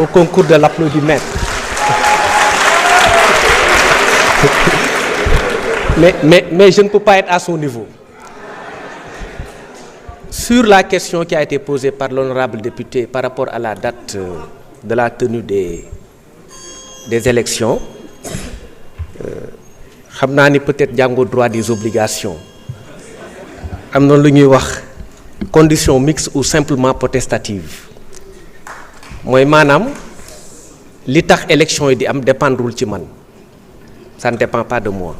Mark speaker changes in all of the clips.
Speaker 1: Au concours de l'applaudimètre. Mais je ne peux pas être à son niveau. Sur la question qui a été posée par l'honorable député par rapport à la date de la tenue des élections, xam naa ni peut-être jàngoo droit des obligations am na lu ñuy wax condition mixte ou simplement potestative mooy maanaam li tax élection yi di am dépendrul ci man, ça ne dépend pas de moi,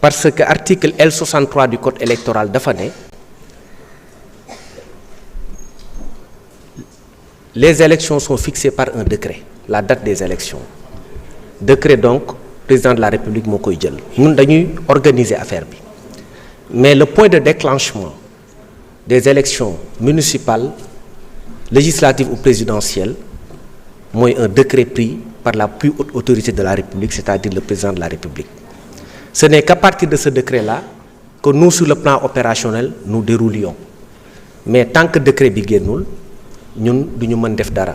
Speaker 1: parce que article L63 du code électoral dafa ne les élections sont fixées par un décret, la date des élections, décret donc président de la République moo koy jël ñun dañuy organiser affaire bi, mais le point de déclenchement des élections municipales, législatives ou présidentielles mooy un décret pris par la plus haute autorité de la République, c'est-à-dire le président de la République. Ce n'est qu'à partir de ce décret-là que nous, sur le plan opérationnel, nous déroulions. Mais tant que décret bi génnul ñun duñu mën def dara,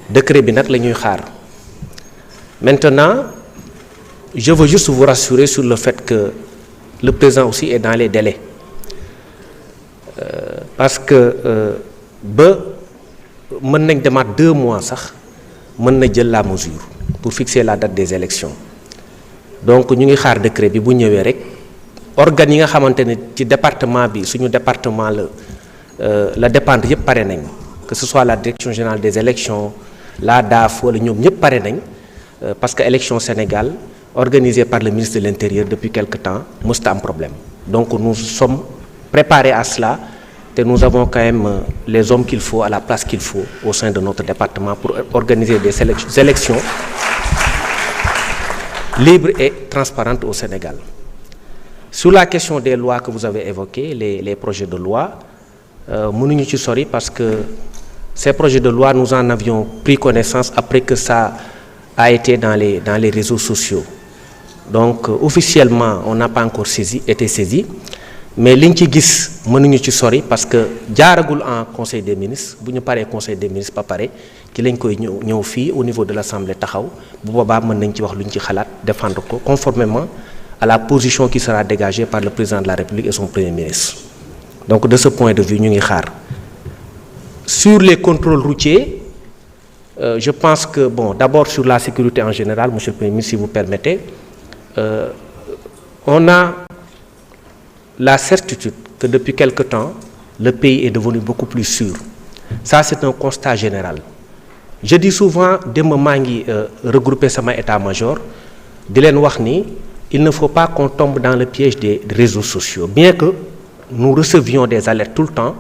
Speaker 1: décret bi nag la ñuy xaar. Maintenant, je veux juste vous rassurer sur le fait que le président aussi est dans les délais, parce que ba mën nañ demaat 2 mois sax mën na jël la mesure pour fixer la date des élections. Donc ñu ngi xaar décret bi bu ñëwee rek organes yi nga xamante ne ci département bi suñu département la dépendre yëpp pare nañ, que ce soit la direction générale des élections, la DAF wala ñoom ñëpp pare nañ, parce que élection Sénégal organisée par le ministre de l'Intérieur depuis quelque temps mësut am problème. Donc nous sommes préparés à cela et nous avons quand même les hommes qu'il faut à la place qu'il faut au sein de notre département pour organiser des élections libres et transparentes au Sénégal. Sur la question des lois que vous avez évoquées, les projets de loi, mënuñu ci sori parce que ces projets de loi nous en avions pris connaissance après que ça a été dans les réseaux sociaux. Donc officiellement on n'a pas encore été saisi, mais liñ ci gis mënuñu ci sori parce que jaaragul en conseil des ministres. Bu ñu paree conseil des ministres ba pare ki lañ koy ñëw fii au niveau de l'Assemblée taxaw, bu boobaa mën nañ ci wax lu ñu ci xalaat défendre ko conformément à la position qui sera dégagée par le président de la République et son premier ministre. Donc de ce point de vue ñu ngi xaar. Sur les contrôles routiers, je pense que bon, d'abord sur la sécurité en général, monsieur le Premier ministre, si vous permettez, on a la certitude que depuis quelque temps le pays est devenu beaucoup plus sûr. Ça c'est un constat général. Je dis souvent démb maa ngi regrouper sama état-major di leen wax ni il ne faut pas qu'on tombe dans le piège des réseaux sociaux, bien que nous recevions des alertes tout le temps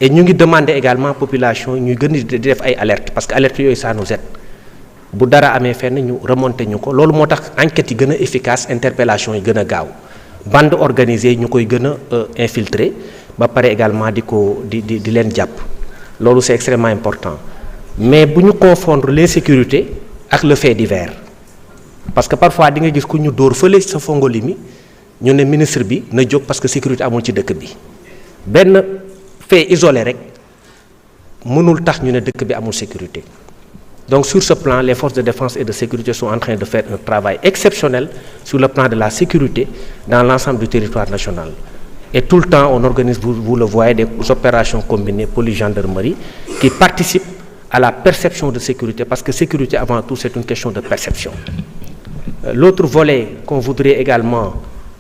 Speaker 1: et ñu ngi demander également population ñuy gën di def ay alertes parce que alertes yooyu ça nous aide. Bu dara amee fenn ñu remonter ñu ko, loolu moo tax enquêtes yi gën a efficace, interpellation yi gën a gaaw, bande organisée ñu koy gën a infiltrer ba pare également di leen jàpp. Loolu c'est extrêmement important, mais bu ñu confondre l'insécurité ak le fait divers, parce que parfois di nga gis ku ñu dóor fële sa Fongolimi ñu ne ministre bi na jóg parce que sécurité amul ci dëkk bi. Benn fait isolé rek mënul tax ñu ne dëkk bi amul sécurité. Donc sur ce plan, les forces de défense et de sécurité sont en train de faire un travail exceptionnel sur le plan de la sécurité dans l'ensemble du territoire national. Et tout le temps, on organise, vous le voyez, des opérations combinées police-gendarmerie qui participent à la perception de sécurité, parce que sécurité avant tout, c'est une question de perception. L'autre volet qu'on voudrait également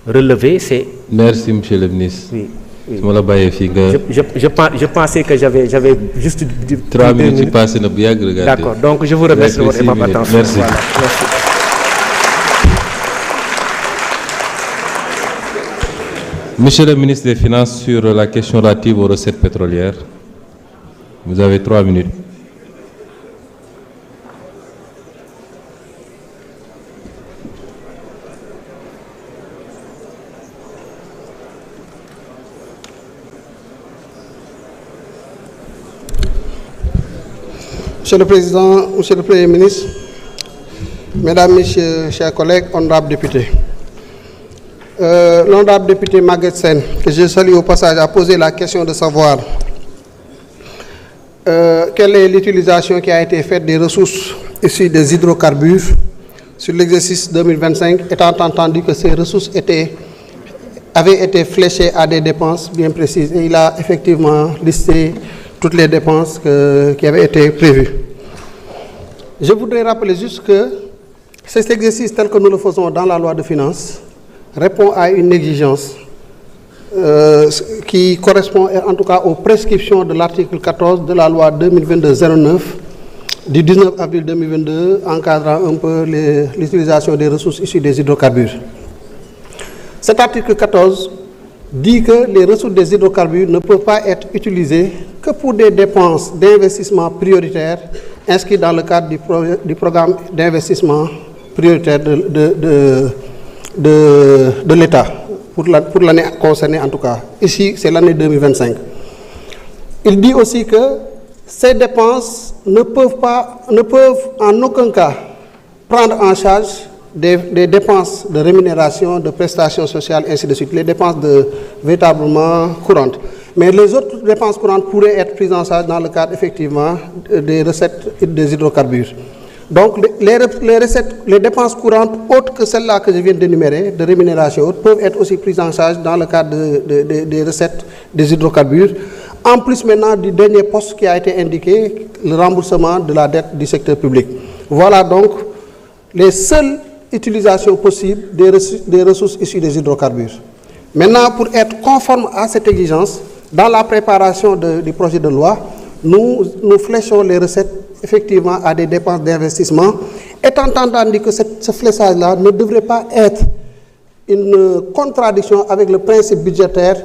Speaker 1: relever, c'est...
Speaker 2: Merci, monsieur le ministre.
Speaker 1: Oui. Oui.
Speaker 2: Je
Speaker 1: pensais que j'avais juste
Speaker 2: 3 minutes passées.
Speaker 1: D'accord, donc je vous remercie de votre attention.
Speaker 2: Merci.
Speaker 1: Voilà. Merci.
Speaker 2: Monsieur le ministre des Finances, sur la question relative aux recettes pétrolières, vous avez 3 minutes.
Speaker 3: Monsieur le Président, Monsieur le Premier ministre, Mesdames, Messieurs, chers collègues, honorables députés. L'honorable député Maguette Sène, que je salue au passage, a posé la question de savoir quelle est l'utilisation qui a été faite des ressources issues des hydrocarbures sur l'exercice 2025, étant entendu que ces ressources avaient été fléchées à des dépenses bien précises. Et il a effectivement listé toutes les dépenses qui avaient été prévues. Je voudrais rappeler juste que cet exercice tel que nous le faisons dans la loi de finances répond à une exigence qui correspond en tout cas aux prescriptions de l'article 14 de la loi 2022-09 du 19 avril 2022 encadrant un peu l'utilisation des ressources issues des hydrocarbures. Cet article 14 dit que les ressources des hydrocarbures ne peuvent pas être utilisées que pour des dépenses d'investissement prioritaires inscrites dans le cadre du programme d'investissement prioritaire de l'État, pour l'année concernée en tout cas. Ici, c'est l'année 2025. Il dit aussi que ces dépenses ne peuvent en aucun cas prendre en charge des dépenses de rémunération, de prestations sociales, ainsi de suite, les dépenses véritablement courantes. Mais les autres dépenses courantes pourraient être prises en charge dans le cadre effectivement des recettes des hydrocarbures. Donc les dépenses courantes autres que celles-là que je viens d'énumérer, de rémunération, peuvent être aussi prises en charge dans le cadre des recettes des hydrocarbures. En plus maintenant du dernier poste qui a été indiqué, le remboursement de la dette du secteur public. Voilà donc les seules utilisations possibles des ressources issues des hydrocarbures. Maintenant, pour être conforme à cette exigence, dans la préparation du projet de loi, nous fléchons les recettes effectivement à des dépenses d'investissement, étant entendu que ce fléchage-là ne devrait pas être une contradiction avec le principe budgétaire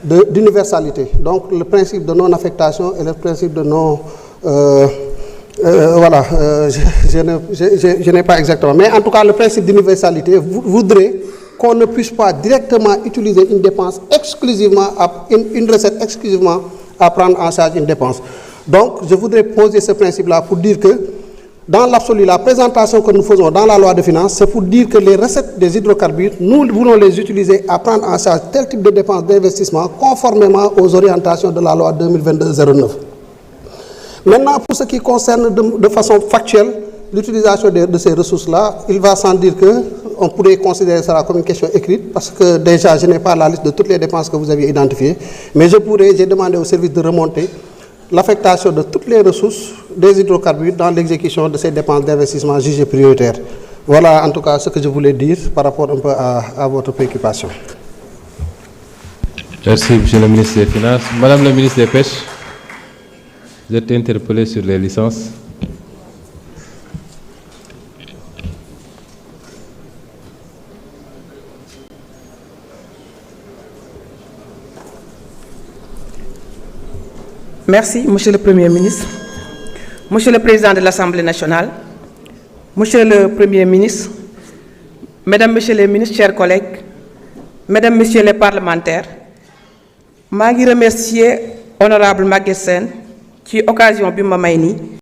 Speaker 3: d'universalité. Donc le principe de non-affectation et le principe de non... voilà, je n'ai pas exactement. Mais en tout cas, le principe d'universalité voudrait qu'on ne puisse pas directement utiliser une dépense exclusivement, une recette exclusivement à prendre en charge une dépense. Donc, je voudrais poser ce principe-là pour dire que, dans l'absolu, la présentation que nous faisons dans la loi de finances, c'est pour dire que les recettes des hydrocarbures, nous voulons les utiliser à prendre en charge tel type de dépenses d'investissement conformément aux orientations de la loi 2022-09. Maintenant, pour ce qui concerne de façon factuelle l'utilisation de ces ressources-là, il va sans dire qu'on pourrait considérer cela comme une question écrite, parce que déjà, je n'ai pas la liste de toutes les dépenses que vous aviez identifiées, mais j'ai demandé au service de remonter l'affectation de toutes les ressources des hydrocarbures dans l'exécution de ces dépenses d'investissement jugées prioritaires. Voilà en tout cas ce que je voulais dire par rapport un peu à votre préoccupation.
Speaker 2: Merci, Monsieur le ministre des Finances. Madame la ministre des Pêches, vous êtes interpellée sur les licences.
Speaker 4: Merci, Monsieur le Premier ministre, Monsieur le Président de l'Assemblée nationale, Monsieur le Premier ministre, Mesdames, Messieurs les ministres, chers collègues, Mesdames, Messieurs les parlementaires, je remercie Honorable Maguette Sène qui occasion bi ma may nii